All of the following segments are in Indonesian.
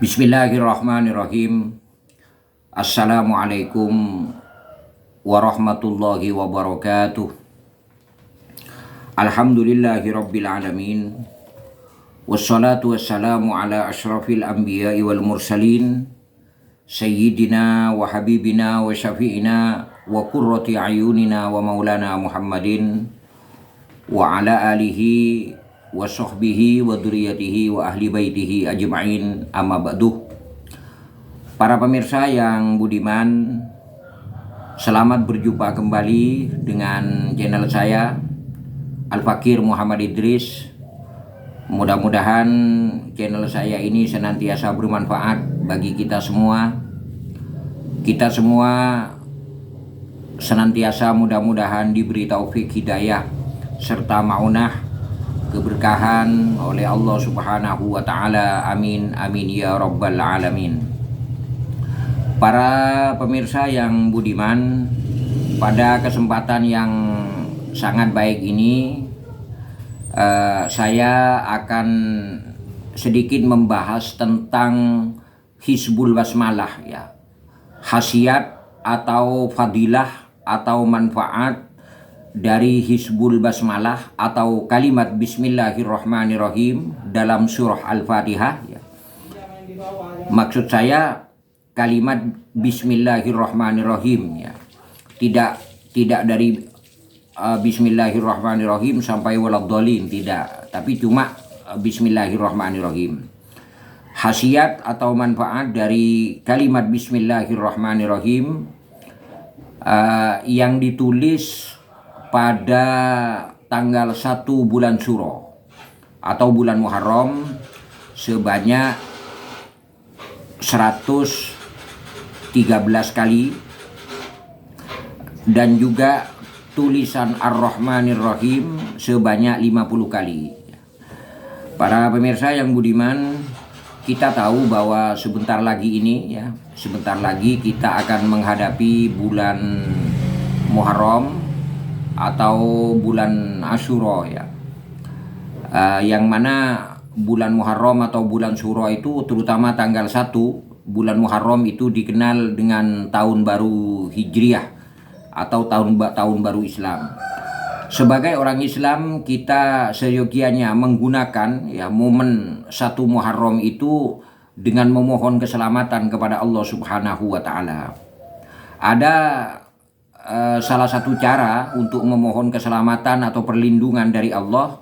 Bismillahirrahmanirrahim. Assalamualaikum warahmatullahi wabarakatuh. Alhamdulillahi rabbil alamin. Wassalatu wassalamu ala ashrafil anbiya'i wal mursalin. Sayyidina wa habibina wa syafi'ina wa qurrati ayunina wa maulana Muhammadin wa ala alihi wa sahbihi wa dzurriyyatihi wa ahli baitihi ajma'in, amma ba'du. Para pemirsa yang budiman, selamat berjumpa kembali dengan channel saya Al-Fakir Muhammad Idris. Mudah-mudahan channel saya ini senantiasa bermanfaat bagi kita semua. Kita semua senantiasa mudah-mudahan diberi taufik hidayah serta maunah keberkahan oleh Allah Subhanahu wa Ta'ala. Amin amin ya rabbal alamin. Para pemirsa yang budiman, pada kesempatan yang sangat baik ini saya akan sedikit membahas tentang Hizbul Basmalah, ya, khasiat atau fadilah atau manfaat dari Hizbul Basmalah atau kalimat Bismillahirrahmanirrahim dalam surah Al-Fatihah, ya. Maksud saya kalimat Bismillahirrahmanirrahim, ya. Tidak dari Bismillahirrahmanirrahim sampai waladhdallin, tidak, tapi cuma Bismillahirrahmanirrahim. Khasiat atau manfaat dari kalimat Bismillahirrahmanirrahim yang ditulis pada tanggal 1 bulan Syuro atau bulan Muharram sebanyak 113 kali, dan juga tulisan Ar-Rahmanir-Rahim sebanyak 50 kali. Para pemirsa yang budiman, kita tahu bahwa sebentar lagi kita akan menghadapi bulan Muharram atau bulan Asyura, ya. Yang mana bulan Muharram atau bulan Syuro itu, terutama tanggal 1 bulan Muharram itu dikenal dengan tahun baru Hijriah atau tahun baru Islam. Sebagai orang Islam, kita seyogianya menggunakan, ya, momen 1 Muharram itu dengan memohon keselamatan kepada Allah Subhanahu wa Ta'ala. Ada salah satu cara untuk memohon keselamatan atau perlindungan dari Allah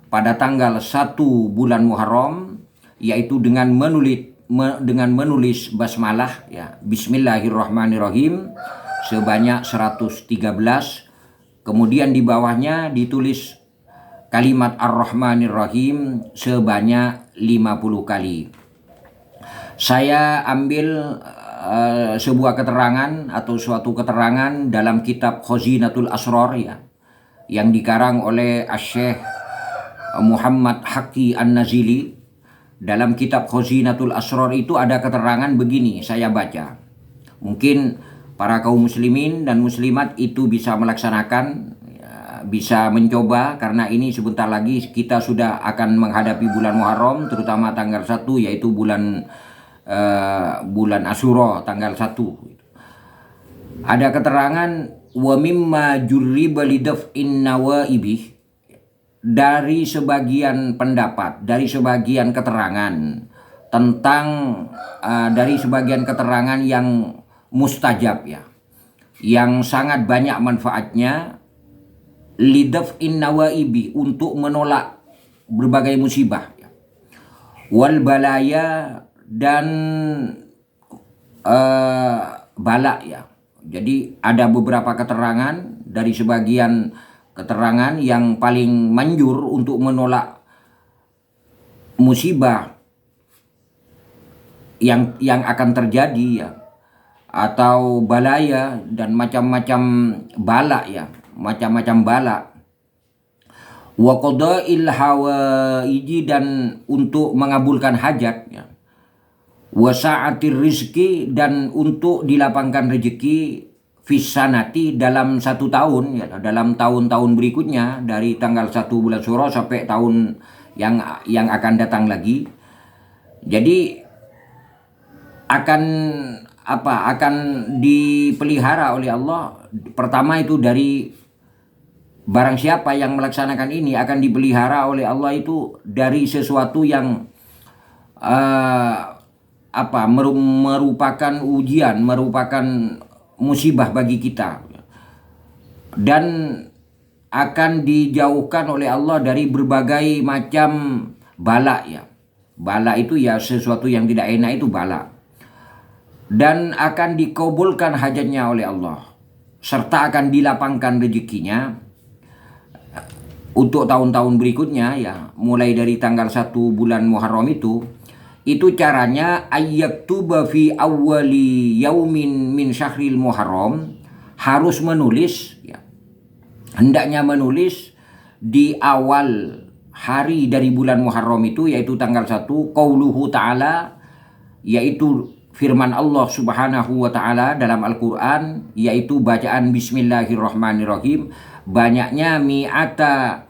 pada tanggal 1 bulan Muharram, yaitu dengan menulis basmalah, ya, Bismillahirrahmanirrahim sebanyak 113, kemudian di bawahnya ditulis kalimat Ar-Rahmanir-Rahim sebanyak 50 kali. Saya ambil sebuah keterangan atau suatu keterangan dalam kitab Khazinatul Asrar, ya, yang dikarang oleh Asy-Syaikh Muhammad Haqqi An-Nazili. Dalam kitab Khazinatul Asrar itu ada keterangan begini, saya baca. Mungkin para kaum muslimin dan muslimat itu bisa melaksanakan, ya, bisa mencoba, karena ini sebentar lagi kita sudah akan menghadapi bulan Muharram, terutama tanggal 1, yaitu bulan Asyura tanggal 1. Ada keterangan wa mimma jurriba lidaf'in nawaibih, dari sebagian pendapat, dari sebagian keterangan tentang dari sebagian keterangan yang mustajab, ya, yang sangat banyak manfaatnya, lidaf'in nawaibi, untuk menolak berbagai musibah, ya, wal balaya, dan bala, ya. Jadi ada beberapa keterangan, dari sebagian keterangan yang paling manjur untuk menolak musibah yang akan terjadi, ya, atau balaya dan macam-macam bala, ya, macam-macam bala. Wa qada'il hawaiji, dan untuk mengabulkan hajat, ya. Wasa'atir rizki, dan untuk dilapangkan rezeki, fisanati, dalam 1 tahun, ya, dalam tahun-tahun berikutnya, dari tanggal 1 bulan Syuro sampai tahun yang akan datang lagi. Jadi akan akan dipelihara oleh Allah. Pertama itu dari barang siapa yang melaksanakan ini akan dipelihara oleh Allah itu dari sesuatu yang merupakan ujian, merupakan musibah bagi kita, dan akan dijauhkan oleh Allah dari berbagai macam bala ya. Bala itu ya sesuatu yang tidak enak, itu bala. Dan akan dikabulkan hajatnya oleh Allah, serta akan dilapangkan rezekinya untuk tahun-tahun berikutnya ya, mulai dari tanggal 1 bulan Muharram itu caranya ayyaktuba fi awwali yaumin min syahril Muharram, harus menulis ya, hendaknya menulis di awal hari dari bulan Muharram itu, yaitu tanggal 1, qauluhu ta'ala, yaitu firman Allah Subhanahu wa ta'ala dalam Al-Quran, yaitu bacaan Bismillahirrahmanirrahim, banyaknya mi'ata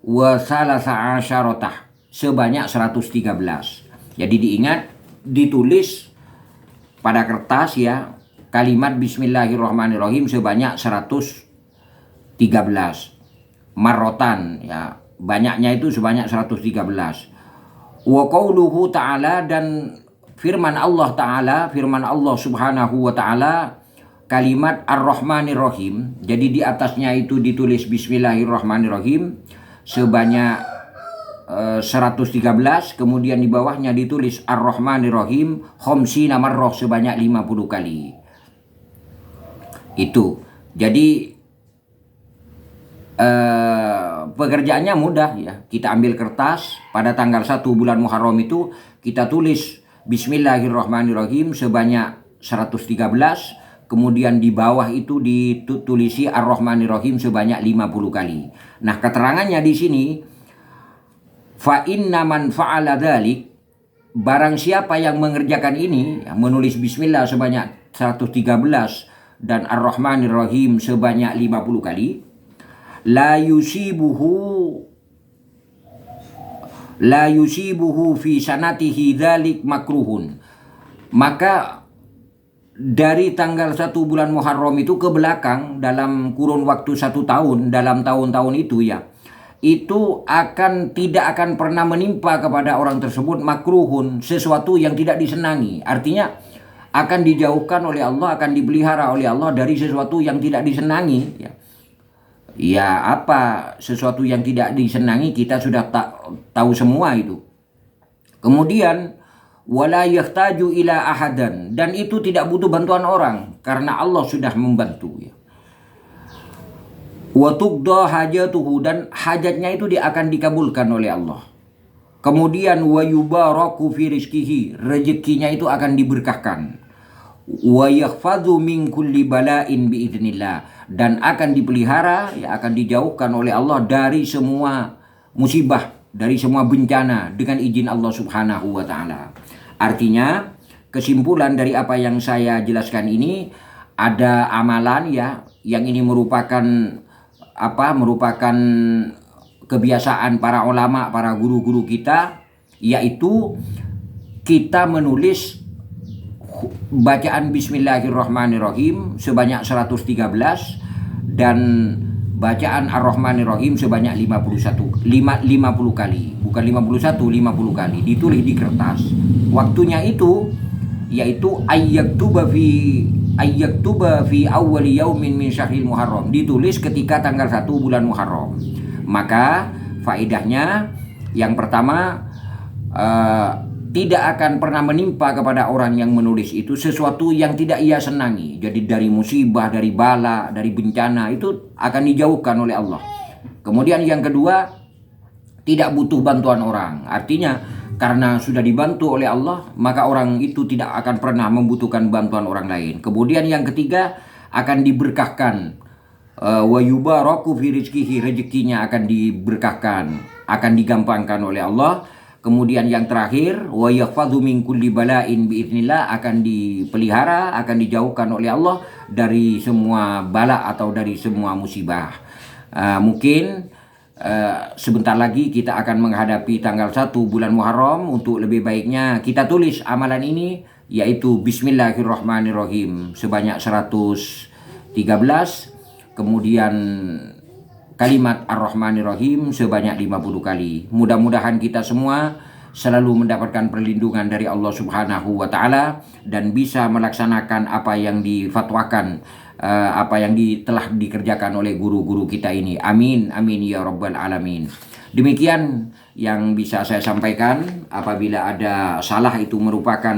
wa salasa asyarotah, sebanyak 113. Jadi diingat, ditulis pada kertas ya, kalimat Bismillahirrahmanirrahim sebanyak 113 marrotan ya, banyaknya itu sebanyak 113. Wa qauluhu ta'ala, dan firman Allah Ta'ala, firman Allah Subhanahu wa Ta'ala, kalimat Ar-Rahmanir-Rahim. Jadi di atasnya itu ditulis Bismillahirrahmanirrahim sebanyak 113, kemudian di bawahnya ditulis Ar-Rahmanir-Rahim khamsina marrah, sebanyak 50 kali. Itu. Jadi pekerjaannya mudah ya. Kita ambil kertas pada tanggal 1 bulan Muharram itu, kita tulis Bismillahirrahmanirrahim sebanyak 113, kemudian di bawah itu ditulisi Ar-Rahmanirrahim sebanyak 50 kali. Nah, keterangannya di sini, fa inna man fa'ala dzalik, barang siapa yang mengerjakan ini, ya, menulis bismillah sebanyak 113 dan Ar-Rahmanirrahim sebanyak 50 kali, la yusibuhu fi sanatihi dzalik makruhun, maka dari tanggal 1 bulan Muharram itu ke belakang, dalam kurun waktu 1 tahun, dalam tahun-tahun itu ya, itu tidak akan pernah menimpa kepada orang tersebut makruhun, sesuatu yang tidak disenangi. Artinya akan dijauhkan oleh Allah, akan dipelihara oleh Allah dari sesuatu yang tidak disenangi ya. Ya, apa sesuatu yang tidak disenangi kita sudah tahu semua itu. Kemudian wala yahtaju ila ahadan, dan itu tidak butuh bantuan orang karena Allah sudah membantu ya. Wa tuqda hajatuhu, dan hajatnya itu akan dikabulkan oleh Allah. Kemudian wa yubaraku fi rizqihi, rezekinya itu akan diberkahkan. Wa yakhfadhu min kulli bala'in biidznillah, dan akan dipelihara ya, akan dijauhkan oleh Allah dari semua musibah, dari semua bencana dengan izin Allah Subhanahu wa ta'ala. Artinya, kesimpulan dari apa yang saya jelaskan ini, ada amalan ya, yang ini merupakan kebiasaan para ulama, para guru-guru kita, yaitu kita menulis bacaan Bismillahirrahmanirrahim sebanyak 113 dan bacaan Ar-Rahmanirrahim sebanyak 50 kali, bukan 51, 50 kali, ditulis di kertas. Waktunya itu yaitu ayyaktuba fi awwali yaumin min syahril Muharram, ditulis ketika tanggal 1 bulan Muharram. Maka faedahnya yang pertama, tidak akan pernah menimpa kepada orang yang menulis itu sesuatu yang tidak ia senangi. Jadi dari musibah, dari bala, dari bencana itu akan dijauhkan oleh Allah. Kemudian yang kedua, tidak butuh bantuan orang. Artinya karena sudah dibantu oleh Allah, maka orang itu tidak akan pernah membutuhkan bantuan orang lain. Kemudian yang ketiga, akan diberkahkan. Wa yubaraku fi rizqihi, rezekinya akan diberkahkan, akan digampangkan oleh Allah. Kemudian yang terakhir, wa yakhfadhu min kulli bala'in biidznillah, akan dipelihara, akan dijauhkan oleh Allah dari semua bala atau dari semua musibah. Mungkin sebentar lagi kita akan menghadapi tanggal 1 bulan Muharram. Untuk lebih baiknya kita tulis amalan ini yaitu Bismillahirrahmanirrahim sebanyak 113, kemudian kalimat Ar-Rahmanir-Rahim sebanyak 50 kali. Mudah-mudahan kita semua selalu mendapatkan perlindungan dari Allah Subhanahu wa taala dan bisa melaksanakan apa yang difatwakan, apa yang telah dikerjakan oleh guru-guru kita ini. Amin amin ya rabbal alamin. Demikian yang bisa saya sampaikan. Apabila ada salah, itu merupakan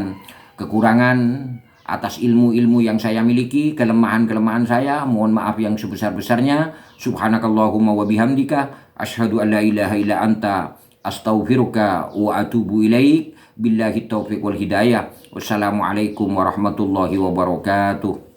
kekurangan atas ilmu-ilmu yang saya miliki, kelemahan-kelemahan saya, mohon maaf yang sebesar-besarnya. Subhanakallahumma wa bihamdika asyhadu an la ilaha illa anta astaghfiruka wa atubu ilaik. Billahi taufiq wal hidayah. Wassalamualaikum warahmatullahi wabarakatuh.